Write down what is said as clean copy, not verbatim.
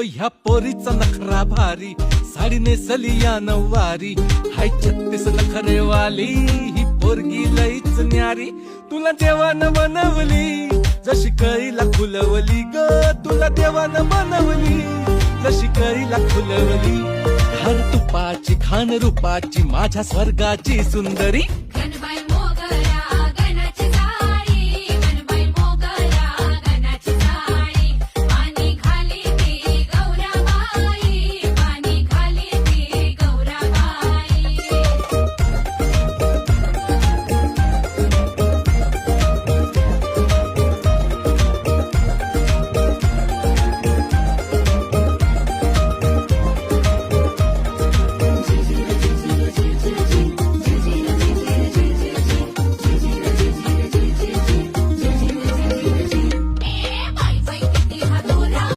ह्या पोरीचा नखरा भारी, साडी नेसली या नऊवारी, हाय 36 नखरेवाली, ही पोरगी लईच न्यारी. तुला देवानं बनवली जशी कळीला खुलवली ग, तुला देवानं बनवली जशी कळीला खुलवली. हर तुपाची खान रूपाची माझ्या स्वर्गाची सुंदरी.